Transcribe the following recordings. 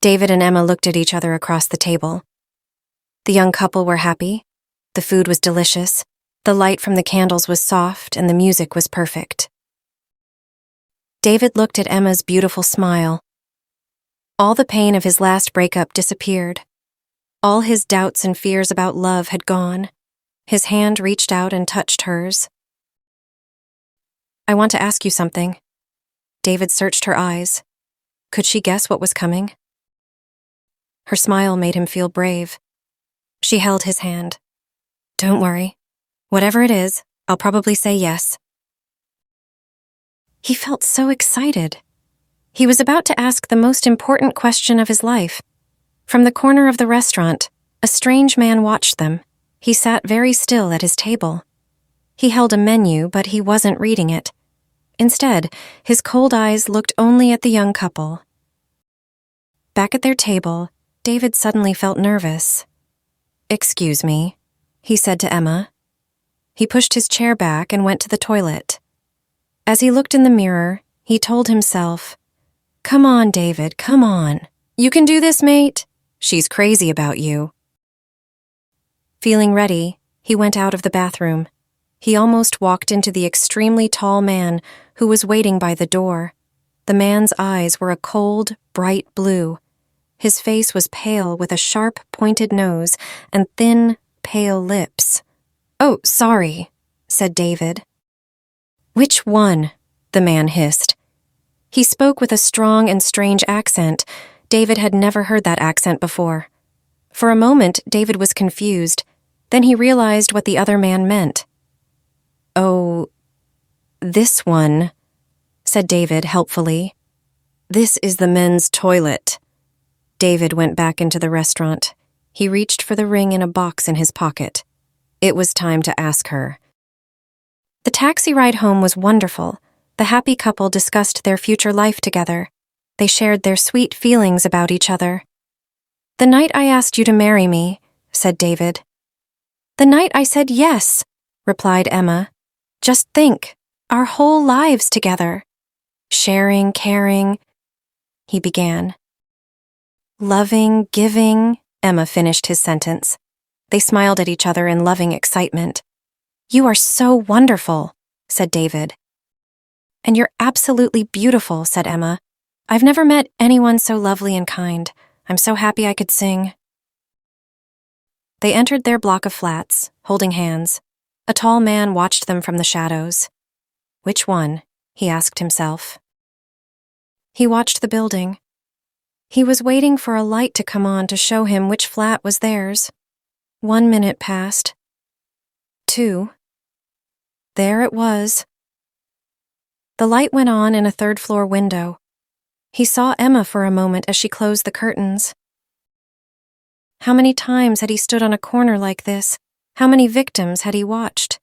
David and Emma looked at each other across the table. The young couple were happy. The food was delicious. The light from the candles was soft, and the music was perfect. David looked at Emma's beautiful smile. All the pain of his last breakup disappeared. All his doubts and fears about love had gone. His hand reached out and touched hers. "I want to ask you something." David searched her eyes. Could she guess what was coming? Her smile made him feel brave. She held his hand. "Don't worry. Whatever it is, I'll probably say yes." He felt so excited. He was about to ask the most important question of his life. From the corner of the restaurant, a strange man watched them. He sat very still at his table. He held a menu, but he wasn't reading it. Instead, his cold eyes looked only at the young couple. Back at their table, David suddenly felt nervous. "Excuse me," he said to Emma. He pushed his chair back and went to the toilet. As he looked in the mirror, he told himself, "Come on, David, come on. You can do this, mate. She's crazy about you." Feeling ready, he went out of the bathroom. He almost walked into the extremely tall man who was waiting by the door. The man's eyes were a cold, bright blue. His face was pale with a sharp, pointed nose and thin, pale lips. "Oh, sorry," said David. "Which one?" the man hissed. He spoke with a strong and strange accent. David had never heard that accent before. For a moment, David was confused. Then he realized what the other man meant. "Oh, this one," said David helpfully. "This is the men's toilet." David went back into the restaurant. He reached for the ring in a box in his pocket. It was time to ask her. The taxi ride home was wonderful. The happy couple discussed their future life together. They shared their sweet feelings about each other. "The night I asked you to marry me," said David. "The night I said yes," replied Emma. "Just think, our whole lives together. Sharing, caring," he began. "Loving, giving," Emma finished his sentence. They smiled at each other in loving excitement. "You are so wonderful," said David. "And you're absolutely beautiful," said Emma. "I've never met anyone so lovely and kind. I'm so happy I could sing." They entered their block of flats, holding hands. A tall man watched them from the shadows. "Which one?" he asked himself. He watched the building. He was waiting for a light to come on to show him which flat was theirs. 1 minute passed. 2. There it was. The light went on in a third-floor window. He saw Emma for a moment as she closed the curtains. How many times had he stood on a corner like this? How many victims had he watched?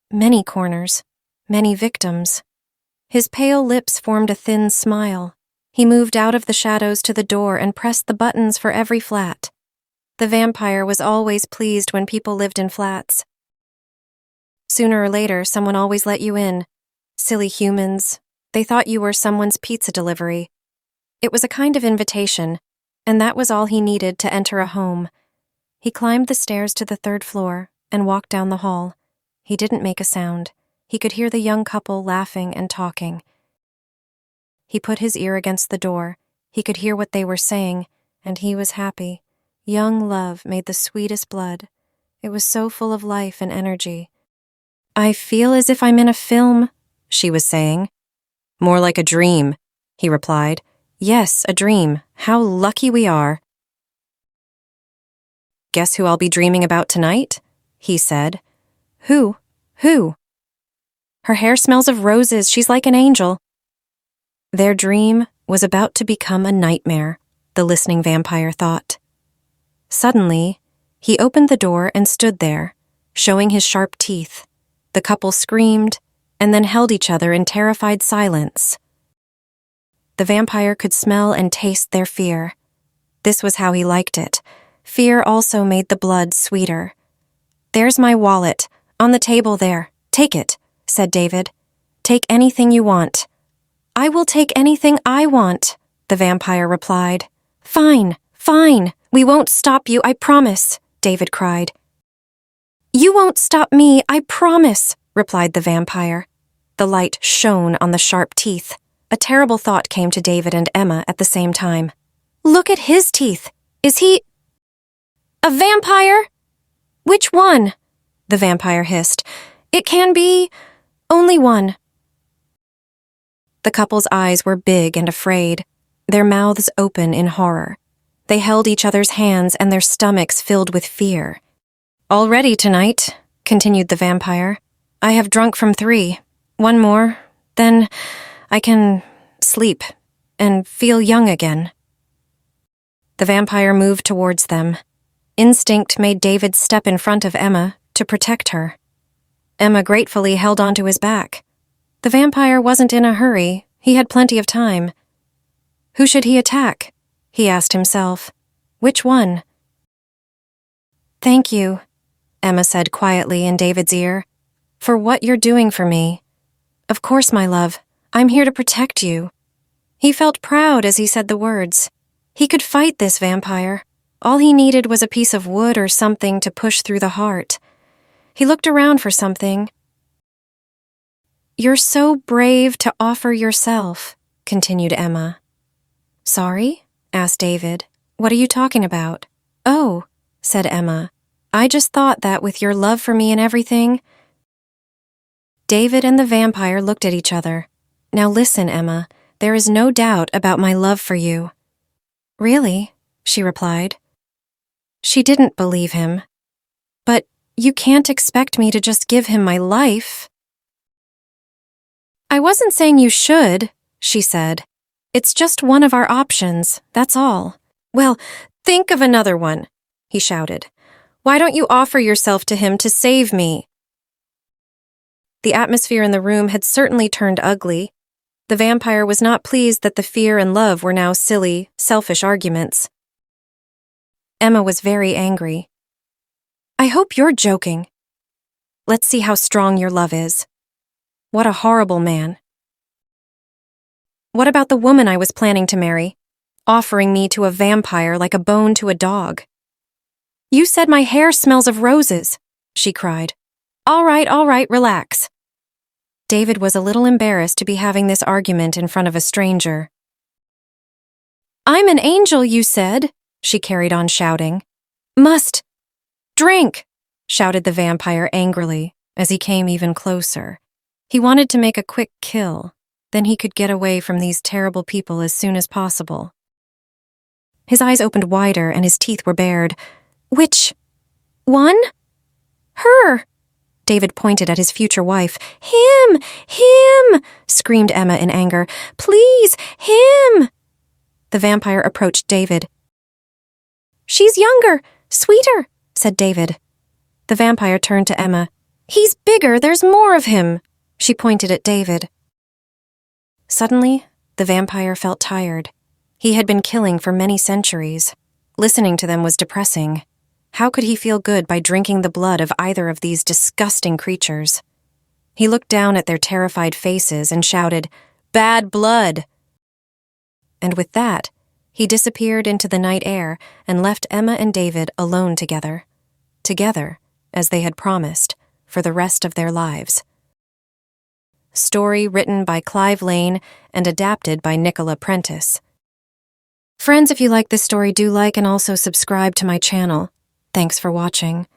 Many corners, many victims. His pale lips formed a thin smile. He moved out of the shadows to the door and pressed the buttons for every flat. The vampire was always pleased when people lived in flats. Sooner or later, someone always let you in. Silly humans. They thought you were someone's pizza delivery. It was a kind of invitation, and that was all he needed to enter a home. He climbed the stairs to the 3rd floor and walked down the hall. He didn't make a sound. He could hear the young couple laughing and talking. He put his ear against the door. He could hear what they were saying, and he was happy. Young love made the sweetest blood. It was so full of life and energy. "I feel as if I'm in a film," she was saying. "More like a dream," he replied. "Yes, a dream. How lucky we are." "Guess who I'll be dreaming about tonight?" he said. Who? Her hair smells of roses. She's like an angel." Their dream was about to become a nightmare, the listening vampire thought. Suddenly, he opened the door and stood there, showing his sharp teeth. The couple screamed and then held each other in terrified silence. The vampire could smell and taste their fear. This was how he liked it. Fear also made the blood sweeter. "There's my wallet, on the table there. Take it," said David. "Take anything you want." "I will take anything I want," the vampire replied. Fine, fine. We won't stop you, I promise, David cried. You won't stop me, I promise, replied the vampire. The light shone on the sharp teeth. A terrible thought came to David and Emma at the same time. Look at his teeth. Is he a vampire? Which one? The vampire hissed. It can be only one. The couple's eyes were big and afraid, their mouths open in horror. They held each other's hands and their stomachs filled with fear. Already tonight, continued the vampire, I have drunk from 3. One more, then I can sleep and feel young again. The vampire moved towards them. Instinct made David step in front of Emma to protect her. Emma gratefully held onto his back. The vampire wasn't in a hurry. He had plenty of time. Who should he attack? He asked himself. Which one? Thank you, Emma said quietly in David's ear, for what you're doing for me. Of course, my love. I'm here to protect you. He felt proud as he said the words. He could fight this vampire. All he needed was a piece of wood or something to push through the heart. He looked around for something. You're so brave to offer yourself, continued Emma. Sorry? Asked David. What are you talking about? Oh, said Emma. I just thought that with your love for me and everything. David and the vampire looked at each other. Now listen, Emma, there is no doubt about my love for you. Really? She replied. She didn't believe him. But you can't expect me to just give him my life. I wasn't saying you should, she said. It's just one of our options, that's all. Well, think of another one, he shouted. Why don't you offer yourself to him to save me? The atmosphere in the room had certainly turned ugly. The vampire was not pleased that the fear and love were now silly, selfish arguments. Emma was very angry. I hope you're joking. Let's see how strong your love is. What a horrible man. What about the woman I was planning to marry, offering me to a vampire like a bone to a dog? You said my hair smells of roses, she cried. All right, relax. David was a little embarrassed to be having this argument in front of a stranger. I'm an angel, you said, she carried on shouting. Must drink, shouted the vampire angrily as he came even closer. He wanted to make a quick kill, then he could get away from these terrible people as soon as possible. His eyes opened wider and his teeth were bared. Which one? Her! David pointed at his future wife. Him! Screamed Emma in anger. Please, him! The vampire approached David. She's younger, sweeter, said David. The vampire turned to Emma. He's bigger, there's more of him. She pointed at David. Suddenly, the vampire felt tired. He had been killing for many centuries. Listening to them was depressing. How could he feel good by drinking the blood of either of these disgusting creatures? He looked down at their terrified faces and shouted, Bad blood! And with that, he disappeared into the night air and left Emma and David alone together. Together, as they had promised, for the rest of their lives. Story written by Clive Lane and adapted by Nicola Prentice. Friends, if you like this story, do like and also subscribe to my channel. Thanks for watching.